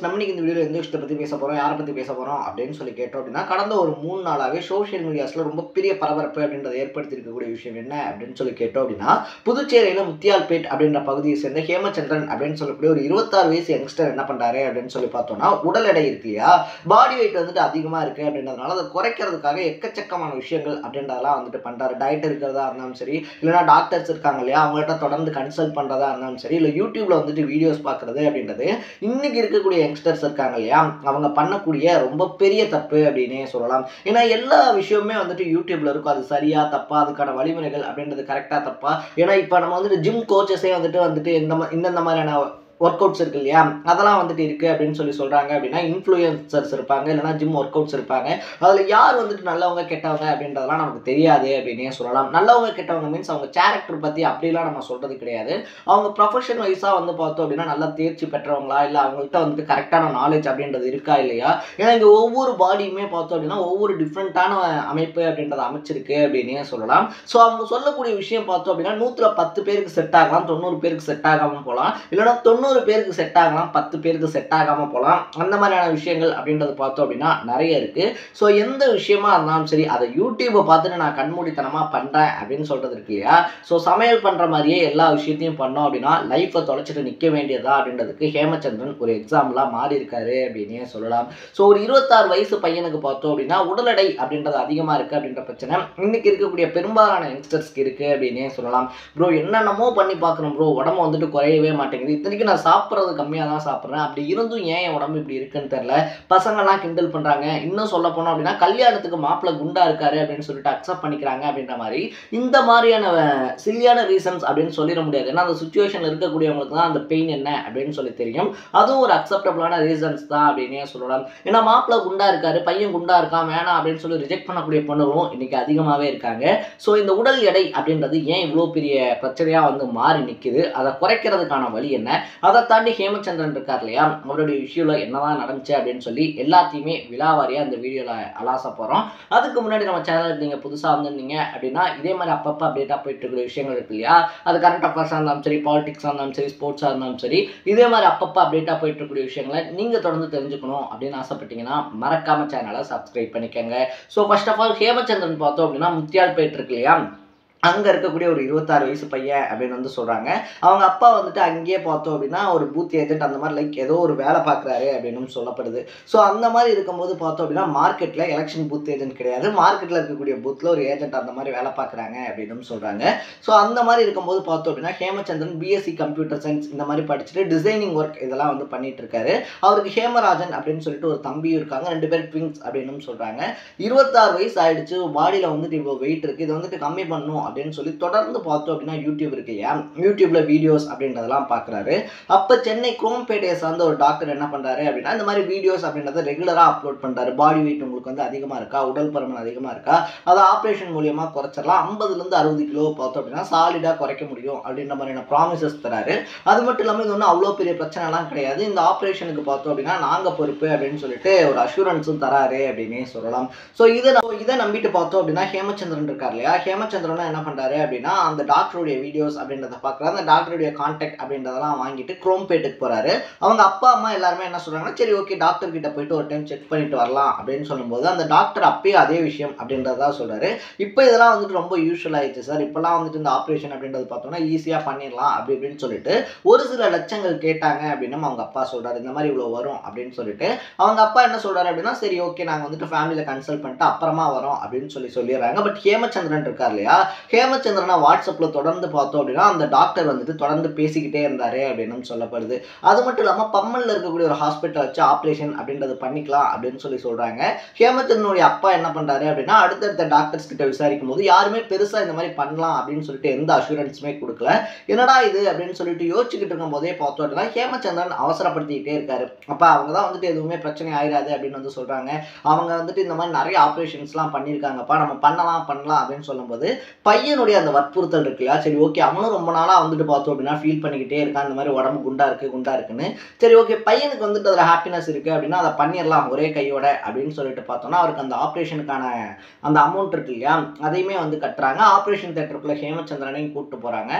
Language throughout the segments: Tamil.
நம்ம இன்னைக்கு இந்த வீடியோவில் எந்த விஷயத்தை பற்றி பேச போகிறோம், யாரை பற்றி பேச போகிறோம் அப்படின்னு சொல்லி கேட்டோம் அப்படின்னா, கடந்த ஒரு 3 நாளாகவே சோஷியல் மீடியாஸில் ரொம்ப பெரிய பரபரப்பு அப்படின்றத ஏற்படுத்தியிருக்கக்கூடிய விஷயம் என்ன அப்படின்னு சொல்லி கேட்டோம் அப்படின்னா, புதுச்சேரியில் முத்தியால்பேட் அப்படின்ற பகுதியை சேர்ந்த ஹேமச்சந்திரன் அப்படின்னு சொல்லக்கூடிய ஒரு 26 வயசு யங்ஸ்டர் என்ன பண்ணுறாரு அப்படின்னு சொல்லி பார்த்தோம்னா, உடல் எடை இருக்கு இல்லையா, பாடி வெயிட் வந்துட்டு அதிகமாக இருக்குது அப்படின்றதுனால அதை குறைக்கிறதுக்காக எக்கச்சக்கமான விஷயங்கள் அப்படின்றதெல்லாம் வந்துட்டு பண்ணுறாரு. டயட் இருக்கிறதா இருந்தாலும் சரி, இல்லைனா டாக்டர்ஸ் இருக்காங்க இல்லையா, அவங்கள்ட்ட தொடர்ந்து கன்சல்ட் பண்ணுறதா இருந்தாலும் சரி, இல்லை யூடியூப்ல வந்துட்டு வீடியோஸ் பார்க்குறது அப்படின்றது இன்னைக்கு இருக்கக்கூடிய யங்ஸ்டர்ஸ் இருக்காங்க இல்லையா, அவங்க பண்ணக்கூடிய ரொம்ப பெரிய தப்பு அப்படின்னே சொல்லலாம். ஏன்னா எல்லா விஷயமுமே வந்துட்டு யூடியூப்ல இருக்கும். அது சரியா தப்பா, அதுக்கான வழிமுறைகள் அப்படின்றது கரெக்டா தப்பா. ஏன்னா இப்போ நம்ம வந்துட்டு ஜிம் கோச்சஸே வந்துட்டு இந்த மாதிரியான ஒர்க் அவுட்ஸ் இருக்கு இல்லையா, அதெல்லாம் வந்துட்டு இருக்குது அப்படின்னு சொல்கிறாங்க. அப்படின்னா இன்ஃப்ளூயன்சர்ஸ் இருப்பாங்க, இல்லைனா ஜிம் ஒர்க் அவுட்ஸ் இருப்பாங்க. அதில் யார் வந்துட்டு நல்லவங்க கெட்டவங்க அப்படின்றதெல்லாம் நமக்கு தெரியாது அப்படின்னே சொல்லலாம். நல்லவங்க கெட்டவங்க மீன்ஸ் அவங்க கேரக்டர் பற்றி அப்படிலாம் நம்ம சொல்கிறது கிடையாது. அவங்க ப்ரொஃபஷன் வைஸாக வந்து பார்த்தோம் அப்படின்னா நல்லா தேர்ச்சி பெற்றவங்களா, இல்லை அவங்கள்ட்ட வந்துட்டு கரெக்டான நாலேஜ் அப்படின்றது இருக்கா இல்லையா. ஏன்னா இங்கே ஒவ்வொரு பாடியுமே பார்த்தோம் அப்படின்னா ஒவ்வொரு டிஃப்ரெண்ட்டான அமைப்பு அப்படின்றத அமைச்சிருக்கு அப்படின்னே சொல்லலாம். ஸோ அவங்க சொல்லக்கூடிய விஷயம் பார்த்தோம் அப்படின்னா 110 பேருக்கு செட் ஆகலாம், 90 பேருக்கு செட் ஆகாமல் போகலாம், இல்லைனா 90 பேருக்கு செட் ஆகலாம், 10 பேருக்கு செட் ஆகாம போகலாம். அந்த மாதிரியான விஷயங்கள் அப்படின்றது பார்த்தோம் அப்படின்னா நிறைய இருக்கு. ஸோ எந்த விஷயமா இருந்தாலும் சரி, அதை யூடியூப்பை பார்த்துட்டு நான் கண்மூடித்தனமா பண்றேன் அப்படின்னு சொல்றது இருக்கு இல்லையா. ஸோ சமையல் பண்ற மாதிரியே எல்லா விஷயத்தையும் பண்ணோம் அப்படின்னா லைஃப்பை தொலைச்சிட்டு நிற்க வேண்டியதா அப்படின்றதுக்கு ஹேமச்சந்திரன் ஒரு எக்ஸாம்பிளா மாறி இருக்காரு அப்படின்னே சொல்லலாம். ஸோ ஒரு 26 வயசு பையனுக்கு பார்த்தோம் அப்படின்னா உடல் எடை அப்படின்றது அதிகமா இருக்கு அப்படின்ற பிரச்சனை இன்னைக்கு இருக்கக்கூடிய பெரும்பாலான யங்ஸ்டர்ஸ்க்கு இருக்கு அப்படின்னே சொல்லலாம். ப்ரோ என்னென்னமோ பண்ணி பார்க்கணும் ப்ரோ, உடம்பு வந்துட்டு குறையவே மாட்டேங்குது, இத்தனைக்கு நான் சாப்பிட்றது கம்மியாக தான் சாப்பிட்றேன், அப்படி இருந்தும் ஏன் என் உடம்பு இப்படி இருக்குன்னு தெரியல, பசங்கள்லாம் கிண்டல் பண்ணுறாங்க, இன்னும் சொல்ல போனோம் அப்படின்னா கல்யாணத்துக்கு மாப்பிள்ளை குண்டா இருக்காரு அப்படின்னு சொல்லிட்டு அக்செப்ட் பண்ணிக்கிறாங்க அப்படின்ற மாதிரி இந்த மாதிரியான சில்லியான ரீசன்ஸ் அப்படின்னு சொல்லிட முடியாது. ஏன்னா அந்த சுச்சுவேஷனில் இருக்கக்கூடியவங்களுக்கு தான் அந்த பெயின் என்ன அப்படின்னு சொல்லி தெரியும். அதுவும் ஒரு அக்செப்டபிளான ரீசன்ஸ் தான் அப்படின்னே சொல்லலாம். ஏன்னா மாப்பிள்ளை குண்டா இருக்காரு, பையன் குண்டா இருக்கான், வேணாம் அப்படின்னு சொல்லி ரிஜெக்ட் பண்ணக்கூடிய பொண்ணுகளும் இன்னைக்கு அதிகமாகவே இருக்காங்க. ஸோ இந்த உடல் எடை அப்படின்றது ஏன் இவ்வளோ பெரிய பிரச்சனையாக வந்து மாறி நிற்குது, அதை குறைக்கிறதுக்கான வழி என்ன, அதை தாண்டி ஹேமச்சந்திரன் இருக்கார் இல்லையா, அவருடைய இஷ்யூல என்னதான் நடந்துச்சு அப்படின்னு சொல்லி எல்லாத்தையுமே விலாவாரியாக இந்த வீடியோவில் அலாச போகிறோம். அதுக்கு முன்னாடி நம்ம சேனலுக்கு நீங்கள் புதுசாக வந்திருந்தீங்க அப்படின்னா இதே மாதிரி அப்பப்போ அப்டேட்டாக போயிட்டு இருக்கிற விஷயங்கள் இருக்கு இல்லையா, அது கரண்ட் அஃபேர்ஸாக இருந்தாலும் சரி, பாலிடிக்ஸாக இருந்தாலும் சரி, ஸ்போர்ட்ஸாக இருந்தாலும் சரி, இதே மாதிரி அப்பப்போ அப்டேட்டாக போயிட்டு இருக்கக்கூடிய விஷயங்களை நீங்கள் தொடர்ந்து தெரிஞ்சுக்கணும் அப்படின்னு ஆசைப்பட்டீங்கன்னா மறக்காம சேனலை சப்ஸ்கிரைப் பண்ணிக்கோங்க. So first of all Hemachandran பார்த்தோம் அப்படின்னா முத்தியால்பேட் இருக்கு இல்லையா, அங்கே இருக்கக்கூடிய ஒரு 26 வயசு பையன் அப்படின்னு வந்து சொல்கிறாங்க. அவங்க அப்பா வந்துட்டு அங்கேயே பார்த்தோம் அப்படின்னா ஒரு பூத் ஏஜென்ட் அந்த மாதிரி லைக் ஏதோ ஒரு வேலை பார்க்குறாரு அப்படின்னு சொல்லப்படுது. ஸோ அந்த மாதிரி இருக்கும்போது பார்த்தோம் அப்படின்னா மார்க்கெட்டில் எலெக்ஷன் பூத் ஏஜென்ட் கிடையாது, மார்க்கெட்டில் இருக்கக்கூடிய பூத்தில் ஒரு ஏஜென்ட் அந்த மாதிரி வேலை பார்க்குறாங்க அப்படின்னு சொல்கிறாங்க. ஸோ அந்த மாதிரி இருக்கும்போது பார்த்தோம் அப்படின்னா ஹேமச்சந்திரன் பிஎஸ்சி கம்ப்யூட்டர் சயின்ஸ் இந்த மாதிரி படிச்சுட்டு டிசைனிங் ஒர்க் இதெல்லாம் வந்து பண்ணிட்டு இருக்காரு. அவருக்கு ஹேமராஜன் அப்படின்னு சொல்லிட்டு ஒரு தம்பியும் இருக்காங்க, 2 பேர் ட்வின்ஸ் அப்படின்னு சொல்கிறாங்க. 26 வயசு ஆயிடுச்சு, பாடியில் வந்துட்டு இவ்வளோ வெயிட் இருக்குது, இதை வந்துட்டு கம்மி பண்ணணும் அப்படின்னு சொல்லி தொடர்ந்து பார்த்தோம் அப்படின்னா யூடியூப் இருக்கு இல்லையா, யூடியூப்ல வீடியோஸ் அப்படின்றதெல்லாம் பார்க்குறாரு. அப்போ சென்னை குரோம்பேட்டையை சார்ந்த ஒரு டாக்டர் என்ன பண்ணுறாரு அப்படின்னா இந்த மாதிரி வீடியோஸ் அப்படின்றத ரெகுலராக அப்லோட் பண்ணுறாரு. பாடி வெயிட் உங்களுக்கு வந்து அதிகமாக இருக்கா, உடல் பருமன் அதிகமாக இருக்கா, அதை ஆப்ரேஷன் மூலியமாக குறைச்சிடலாம், 50லேருந்து 60 கிலோ பார்த்தோம் அப்படின்னா சாலிடாக குறைக்க முடியும் அப்படின்ற மாதிரியான ப்ராமிசஸ் தராரு. அது மட்டும் இல்லாமல் இது ஒன்றும் அவ்வளோ பெரிய பிரச்சனைலாம் கிடையாது, இந்த ஆப்ரேஷனுக்கு பார்த்தோம் அப்படின்னா நாங்கள் பொறுப்பு அப்படின்னு சொல்லிட்டு ஒரு அஷூரன்ஸும் தராரு அப்படின்னே சொல்லலாம். ஸோ இதை நம்பிட்டு பார்த்தோம் அப்படின்னா ஹேமச்சந்திரன் இருக்கார் இல்லையா, ஹேமச்சந்திரன் என்ன பண்ணுறாரு அப்படின்னா அந்த டாக்டருடைய வீடியோஸ் அப்படின்றத பார்க்குறாரு, அந்த டாக்டருடைய கான்டாக்ட் அப்படின்றதெல்லாம் வாங்கிட்டு குரோம்பேட்டுக்கு போகிறாரு. அவங்க அப்பா அம்மா எல்லாருமே என்ன சொல்கிறாங்கன்னா சரி ஓகே டாக்டர் கிட்ட போயிட்டு ஒரு டைம் செக் பண்ணிட்டு வரலாம் அப்படின்னு சொல்லும்போது அந்த டாக்டர் அப்பயே அதே விஷயம் அப்படின்றதா சொல்கிறாரு. இப்போ இதெல்லாம் வந்துட்டு ரொம்ப யூஸ்வல் ஆயிடுச்சு சார், இப்போலாம் வந்துட்டு இந்த ஆப்ரேஷன் அப்படின்றது பார்த்தோம்னா ஈஸியாக பண்ணிடலாம் அப்படி இப்படின்னு சொல்லிட்டு ஒரு சில லட்சங்கள் கேட்டாங்க அப்படின்னு அவங்க அப்பா சொல்கிறாரு. இந்த மாதிரி இவ்வளோ வரும் அப்படின்னு சொல்லிட்டு அவங்க அப்பா என்ன சொல்கிறாரு அப்படின்னா சரி ஓகே நாங்கள் வந்துட்டு ஃபேமிலியில் கன்சல்ட் பண்ணிட்டு அப்புறமா வரோம் அப்படின்னு சொல்லிடுறாங்க. பட் ஹேமச்சந்திரன் இருக்கார் இல்லையா, ஹேமச்சந்திரனை வாட்ஸ்அப்பில் தொடர்ந்து பார்த்தோம் அப்படின்னா அந்த டாக்டர் வந்துட்டு தொடர்ந்து பேசிக்கிட்டே இருந்தாரு அப்படின்னு சொல்லப்படுது. அது மட்டும் இல்லாமல் பம்மல்ல இருக்கக்கூடிய ஒரு ஹாஸ்பிட்டல் வச்சு ஆப்ரேஷன் அப்படின்றது பண்ணிக்கலாம் அப்படின்னு சொல்கிறாங்க. ஹேமச்சந்திரனுடைய அப்பா என்ன பண்ணுறாரு அப்படின்னா அடுத்தடுத்த டாக்டர்ஸ் கிட்ட விசாரிக்கும் போது யாருமே பெருசாக இந்த மாதிரி பண்ணலாம் அப்படின்னு சொல்லிட்டு எந்த அஷூரன்ஸுமே கொடுக்கல. என்னடா இது அப்படின்னு சொல்லிட்டு யோசிச்சுக்கிட்டு இருக்கும் போதே பார்த்தோம் அப்படின்னா ஹேமச்சந்திரன் அவசரப்படுத்திக்கிட்டே இருக்காரு. அப்போ அவங்க தான் வந்துட்டு எதுவுமே பிரச்சனை ஆயிடாது அப்படின்னு வந்து சொல்கிறாங்க. அவங்க வந்துட்டு இந்த மாதிரி நிறைய ஆப்ரேஷன்ஸ்லாம் பண்ணியிருக்காங்கப்பா, நம்ம பண்ணலாம் அப்படின்னு சொல்லும்போது பையனுடைய அந்த வற்புறுத்தல் இருக்கு இல்லையா, சரி ஓகே அவனும் ரொம்ப நாளாக வந்துட்டு பார்த்தோம் அப்படின்னா ஃபீல் பண்ணிக்கிட்டே இருக்கான் இந்த மாதிரி உடம்பு குண்டா இருக்குன்னு. சரி ஓகே பையனுக்கு வந்துட்டு அதில் ஹாப்பினஸ் இருக்குது அப்படின்னா அதை பண்ணிடலாம் ஒரே கையோட அப்படின்னு சொல்லிட்டு பார்த்தோம்னா அவருக்கு அந்த ஆப்ரேஷனுக்கான அந்த அமௌண்ட் இருக்கு இல்லையா அதையுமே வந்து கட்டுறாங்க. ஆப்ரேஷன் தியேட்டருக்குள்ளே ஹேமச்சந்திரனையும் கூப்பிட்டு போகிறாங்க.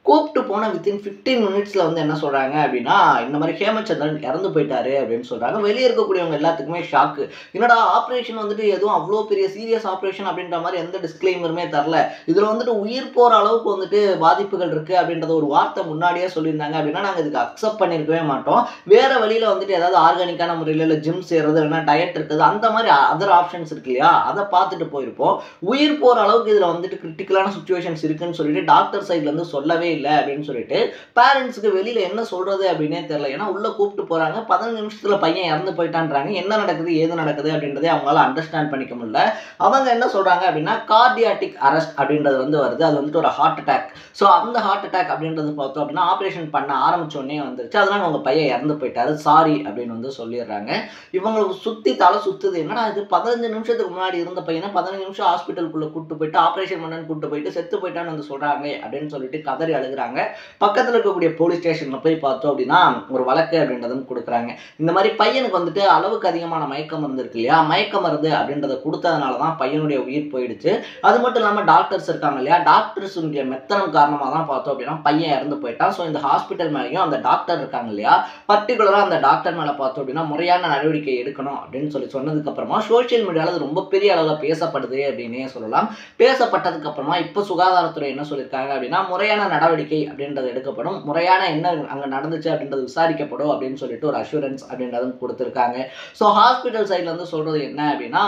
கூப்பிட்டு போன வித்தின் 15 மினிட்ஸில் வந்து என்ன சொல்கிறாங்க அப்படின்னா இந்த மாதிரி ஹேமச்சந்திரன் இறந்து போயிட்டாரு அப்படின்னு சொல்கிறாங்க. வெளியே இருக்கக்கூடியவங்க எல்லாத்துக்குமே ஷாக்கு. என்னடா ஆப்ரேஷன் வந்துட்டு எதுவும் அவ்வளோ பெரிய சீரியஸ் ஆப்ரேஷன் அப்படின்ற மாதிரி எந்த டிஸ்க்ளைமருமே தரல. இதில் வந்துட்டு உயிர் போகிற அளவுக்கு வந்துட்டு பாதிப்புகள் இருக்குது அப்படின்றத ஒரு வார்த்தை முன்னாடியே சொல்லியிருந்தாங்க அப்படின்னா நாங்கள் இதுக்கு அக்செப்ட் பண்ணியிருக்கவே மாட்டோம். வேறு வழியில் வந்துட்டு ஏதாவது ஆர்கானிக்கான முறையில் இல்லை ஜிம் செய்கிறது இல்லைன்னா டயட் இருக்குது அந்த மாதிரி அதர் ஆப்ஷன்ஸ் இருக்கு இல்லையா, அதை பார்த்துட்டு போயிருப்போம். உயிர் போகிற அளவுக்கு இதில் வந்துட்டு கிரிட்டிக்கலான சுச்சுவேஷன்ஸ் இருக்குன்னு சொல்லிட்டு டாக்டர் சைட்லேருந்து சொல்லவே இல்லை அப்படின்னு சொல்லிட்டு பேரண்ட்ஸுக்கு வெளியில் என்ன சொல்கிறது அப்படின்னே தெரியல. ஏன்னா உள்ளே கூப்பிட்டு போகிறாங்க, 15 நிமிஷத்தில் பையன் இறந்து போயிட்டான்றாங்க. என்ன நடக்குது ஏது நடக்குது அப்படின்றதே அவங்களால அண்டர்ஸ்டாண்ட் பண்ணிக்க முடியல. அவங்க என்ன சொல்கிறாங்க அப்படின்னா கார்டியாட்டிக் அரெஸ்ட் அப்படின்றது வந்து வருது. அது வந்துட்டு ஒரு ஹார்ட் அட்டாக். ஸோ அந்த ஹார்ட் அட்டாக் அப்படின்றது பார்த்தோம் அப்படின்னா ஆப்ரேஷன் பண்ண ஆரம்பிச்சோடனே வந்துருச்சு. அதனால் உங்கள் பையன் இறந்து போயிட்டாரு, சாரி அப்படின்னு வந்து சொல்லிடுறாங்க. இவங்களுக்கு சுற்றி தலை சுற்றுது. என்னடா இது 15 நிமிஷத்துக்கு முன்னாடி இருந்த பையனை 15 நிமிஷம் ஹாஸ்பிட்டலுக்குள்ளே கூப்பிட்டு போயிட்டு ஆப்ரேஷன் பண்ணன்னு கூப்பிட்டு போயிட்டு செத்து போயிட்டான்னு வந்து சொல்கிறாங்க அப்படின்னு சொல்லிட்டு கதறி அழுகுறாங்க. பக்கத்தில் இருக்கக்கூடிய போலீஸ் ஸ்டேஷனில் போய் பார்த்தோம் அப்படின்னா ஒரு வழக்கு அப்படின்றதும் கொடுக்குறாங்க. இந்த மாதிரி பையனுக்கு வந்துட்டு அளவுக்கு அதிகமான மயக்க மருந்து இருக்கு இல்லையா, மயக்க மருந்து அப்படின்றத கொடுத்ததுனால தான் பையனுடைய உயிர் போயிடுச்சு. அது மட்டும் இல்லாமல் டாக்டர்ஸ் இருக்காங்க இல்லையா, டாக்டர்ஸுடைய மெத்தனம் காரணமாக தான் பார்த்தோம் அப்படின்னா பையன் இறந்து போயிட்டான். ஸோ இந்த ஹாஸ்பிட்டல் மேலேயும் அந்த டாக்டர் இருக்காங்க இல்லையா, பர்டிகுலராக அந்த டாக்டர் மேலே பார்த்தோம் அப்படின்னா முறையான நடவடிக்கை எடுக்கணும் அப்படின்னு சொன்னதுக்கு அப்புறமா சோஷியல் மீடியாவில் அது ரொம்ப பெரிய அளவில் பேசப்படுது அப்படின்னே சொல்லலாம். பேசப்பட்டதுக்கு அப்புறமா இப்போ சுகாதாரத்துறை என்ன சொல்லியிருக்காங்க அப்படின்னா முறையான நடவடிக்கை அப்படின்றது எடுக்கப்படும், முறையான என்ன அங்கே நடந்துச்சு அப்படின்றது விசாரிக்கப்படும் அப்படின்னு சொல்லிட்டு ஒரு அஷூரன்ஸ் அப்படின்றதும் கொடுத்துருக்காங்க. ஸோ ஹாஸ்பிட்டல் சைடில் வந்து சொல்கிறது என்ன அப்படின்னா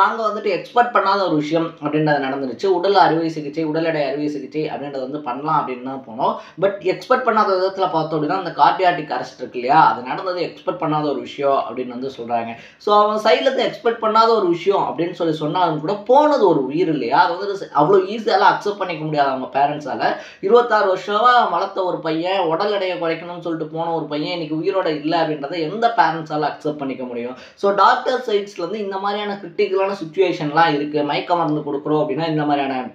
நாங்கள் வந்துட்டு எக்ஸ்பெக்ட் பண்ணாத ஒரு விஷயம் அப்படின்றது நடந்துருச்சு. உடல் அறுவை சிகிச்சை, உடல் எடை அறுவை சிகிச்சை அப்படின்றது வந்து பண்ணலாம் அப்படின்னு தான் போனோம். பட் எக்ஸ்பெக்ட் பண்ணாத விதத்தில் பார்த்தோம் அப்படின்னா அந்த கார்டியாட்டிக் அரெஸ்ட் இருக்கு இல்லையா, அது நடந்தது எக்ஸ்பெக்ட் பண்ணாத ஒரு விஷயம் அப்படின்னு வந்து சொல்கிறாங்க. ஸோ அவங்க சைட்லேருந்து எக்ஸ்பெக்ட் பண்ணாத ஒரு விஷயம் அப்படின்னு சொன்னாலும் கூட போனது ஒரு உயிர் இல்லையா, அது வந்து அவ்வளோ ஈஸியாலாம் அக்செப்ட் பண்ணிக்க முடியாது அவங்க பேரண்ட்ஸால். 26 வருஷமா வளர்த்த ஒரு பையன், உடல் எடையை குறைக்கணும்னு சொல்லிட்டு போன ஒரு பையன் இன்னைக்கு உயிரோட இல்லை அப்படின்றத எந்த பேரண்ட்ஸால் அக்செப்ட் பண்ணிக்க முடியும்? ஸோ டாக்டர் சைட்ஸ்லேருந்து இந்த மாதிரியான கிரிட்டிக்கலான சுச்சுவேஷன்லாம் இருக்குது, மயக்க மருந்து கொடுக்குறோம் அப்படின்னா இந்த மாதிரியான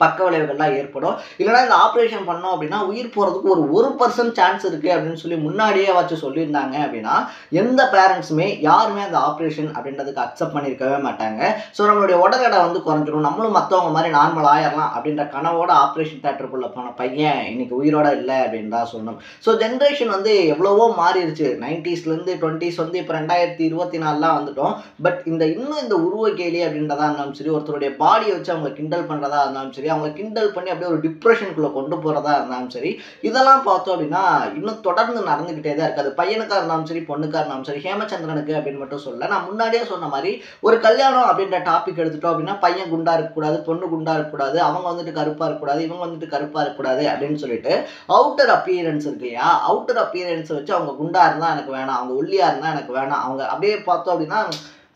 பக்க விளைவுகள்லாம் ஏற்படும். இல்லைனா இந்த ஆப்ரேஷன் பண்ணோம் அப்படின்னா உயிர் போகிறதுக்கு ஒரு 1% சான்ஸ் இருக்குது அப்படின்னு சொல்லி முன்னாடியே வச்சு சொல்லியிருந்தாங்க அப்படின்னா எந்த பேரண்ட்ஸுமே யாருமே அந்த ஆப்ரேஷன் அப்படின்றதுக்கு அக்செப்ட் பண்ணியிருக்கவே மாட்டாங்க. ஸோ நம்மளுடைய உடல் எடை வந்து குறைஞ்சிடும், நம்மளும் மற்றவங்க மாதிரி நார்மல் ஆயிடலாம் அப்படின்ற கனவோட ஆப்ரேஷன் தேட்டருக்குள்ளே போன பையன் இன்னைக்கு உயிரோட இல்லை அப்படின்னு தான் சொல்லணும். ஸோ ஜென்ரேஷன் வந்து எவ்வளவோ மாறிடுச்சு. 90ஸ்லேருந்து 20s வந்து இப்போ 2024 வந்துட்டோம். பட் இன்னும் இந்த உருவ கேலி அப்படின்றதா இருந்தாலும் சரி, ஒருத்தருடைய பாடியை வச்சு அவங்க கிண்டல் பண்ணுறதா இருந்தாலும் சரி, அவங்களை கிண்டல் பண்ணி அப்படியே ஒரு டிப்ரெஷனுக்குள்ளே கொண்டு போகிறதா இருந்தாலும் சரி, இதெல்லாம் பார்த்தோம் அப்படின்னா இன்னும் தொடர்ந்து நடந்துக்கிட்டே தான் இருக்காது. பையனுக்காக இருந்தாலும் சரி, பொண்ணுக்காக இருந்தாலும் சரி, ஹேமச்சந்திரனுக்கு அப்படின்னு மட்டும் சொல்ல, நான் முன்னாடியே சொன்ன மாதிரி ஒரு கல்யாணம் அப்படின்ற டாபிக் எடுத்துட்டோம் அப்படின்னா பையன் குண்டா இருக்கக்கூடாது, பொண்ணு குண்டா இருக்கக்கூடாது, அவங்க வந்துட்டு கருப்பாக இருக்கக்கூடாது, இவங்க வந்துட்டு கருப்பாக இருக்கக்கூடாது அப்படின்னு சொல்லிட்டு அவுட்டர் அப்பியரன்ஸ் இருக்கு இல்லையா, அவுட்டர் அப்பியரன்ஸை வச்சு அவங்க குண்டா இருந்தால் எனக்கு வேணாம், அவங்க ஒல்லியாக இருந்தால் எனக்கு வேணாம், அவங்க அப்படியே பார்த்தோம் அப்படின்னா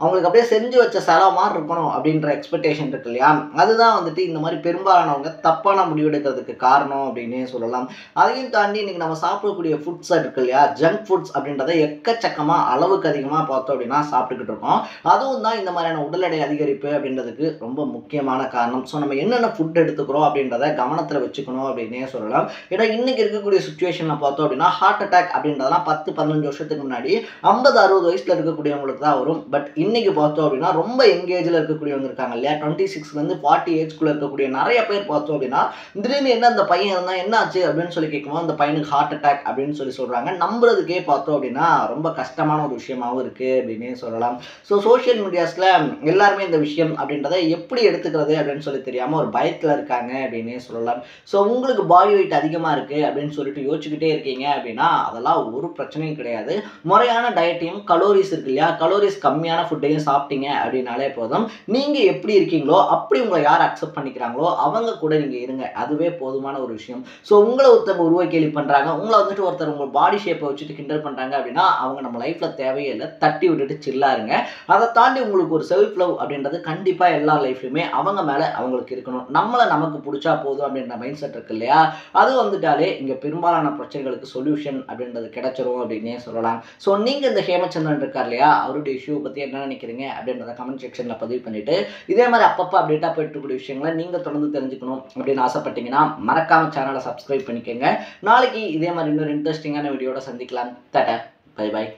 அவங்களுக்கு அப்படியே செஞ்சு வச்ச செலவு மாதிரி இருக்கணும் அப்படின்ற எக்ஸ்பெக்டேஷன் இருக்கு இல்லையா, அதுதான் வந்துட்டு இந்த மாதிரி பெரும்பாலானவங்க தப்பான முடிவெடுக்கிறதுக்கு காரணம் அப்படின்னே சொல்லலாம். அதையும் தாண்டி இன்னைக்கு நம்ம சாப்பிடக்கூடிய ஃபுட்ஸ் இருக்கு இல்லையா, ஜங்க் ஃபுட்ஸ் அப்படின்றத எக்கச்சக்கமாக அளவுக்கு அதிகமாக பார்த்தோம் அப்படின்னா சாப்பிட்டுக்கிட்டு இருக்கோம். அதுவும் தான் இந்த மாதிரியான உடல் எடை அதிகரிப்பு அப்படின்றதுக்கு ரொம்ப முக்கியமான காரணம். ஸோ நம்ம என்னென்ன ஃபுட் எடுத்துக்கிறோம் அப்படின்றத கவனத்தில் வச்சுக்கணும் அப்படின்னே சொல்லலாம். ஏன்னா இன்னைக்கு இருக்கக்கூடிய சுச்சுவேஷனில் பார்த்தோம் அப்படின்னா ஹார்ட் அட்டாக் அப்படின்றதெல்லாம் 10-15 வருஷத்துக்கு முன்னாடி 50-60 வயசில் இருக்கக்கூடியவங்களுக்கு தான் வரும். பட் இன்னைக்கு பார்த்தோம் அப்படின்னா ரொம்ப எங்கேஜில் இருக்கக்கூடியவங்க இருக்காங்க இல்லையா, 26லேருந்து 40 ஏஜ்குள்ளே இருக்கக்கூடிய நிறைய பேர் பார்த்தோம் அப்படின்னா திடீர்னு என்ன அந்த பையன் இருந்தால் என்ன ஆச்சு அப்படின்னு சொல்லி கேட்கும்போது அந்த பையனுக்கு ஹார்ட் அட்டாக் அப்படின்னு சொல்கிறாங்க. நம்புறதுக்கே பார்த்தோம் அப்படின்னா ரொம்ப கஷ்டமான ஒரு விஷயமாகவும் இருக்குது அப்படின்னே சொல்லலாம். ஸோ சோஷியல் மீடியாஸில் எல்லாருமே இந்த விஷயம் அப்படின்றத எப்படி எடுத்துக்கிறது அப்படின்னு சொல்லி தெரியாமல் ஒரு பயத்தில் இருக்காங்க அப்படின்னே சொல்லலாம். ஸோ உங்களுக்கு பாடி வெயிட் அதிகமாக இருக்குது அப்படின்னு சொல்லிட்டு யோசிச்சுக்கிட்டே இருக்கீங்க அப்படின்னா அதெல்லாம் ஒரு பிரச்சனையும் கிடையாது. முறையான டயட்டையும் கலோரிஸ் இருக்கு இல்லையா, கலோரிஸ் கம்மியான ஃபுட்டையும் சாப்பிட்டீங்க அப்படின்னாலே போதும். நீங்கள் எப்படி இருக்கீங்களோ அப்படி உங்களை யார் அக்செப்ட் பண்ணிக்கிறாங்களோ அவங்க கூட நீங்கள் இருங்க, அதுவே போதுமான ஒரு விஷயம். ஸோ உங்களை ஒருத்தவங்க உருவ கேலி பண்ணுறாங்க, உங்களை வந்துட்டு ஒருத்தர் உங்கள் பாடி ஷேப்பை வச்சுட்டு கிண்டல் பண்ணுறாங்க அப்படின்னா அவங்க நம்ம லைஃப்பில் தேவையே இல்லை, தட்டி விட்டுட்டு சில்லா இருங்க. அதை தாண்டி உங்களுக்கு ஒரு செல்ஃப் லவ் அப்படின்றது கண்டிப்பாக எல்லா லைஃப்லையுமே அவங்க மேலே அவங்களுக்கு இருக்கணும். நம்மளை நமக்கு பிடிச்சா போதும் அப்படின்ற மைண்ட் செட் இருக்கு இல்லையா, அது வந்துட்டாலே இங்கே பெரும்பாலான பிரச்சனைகளுக்கு சொல்யூஷன் அப்படின்றது கிடைச்சிரும் அப்படின்னே சொல்லலாம். ஸோ நீங்கள் இந்த ஹேமச்சந்திரன் இருக்கார் இல்லையா, அவருடைய இஷ்யூ பற்றி என்ன நினைக்கிறீங்க அப்படின்றத கமெண்ட் செக்ஷனில் பதிவு பண்ணிவிட்டு இதே மாதிரி அப்பப்போ அப்டேட்டாக போயிட்டு இருக்கக்கூடிய விஷயங்களை நீங்கள் தொடர்ந்து தெரிஞ்சுக்கணும் அப்படின்னு ஆசைப்பட்டீங்கன்னா மறக்காமல் சேனலை சப்ஸ்கிரைப் பண்ணிக்கோங்க. நாளைக்கு இதே மாதிரி இன்னொரு இன்ட்ரெஸ்டிங்கான வீடியோட சந்திக்கலாம். Tata, bye bye.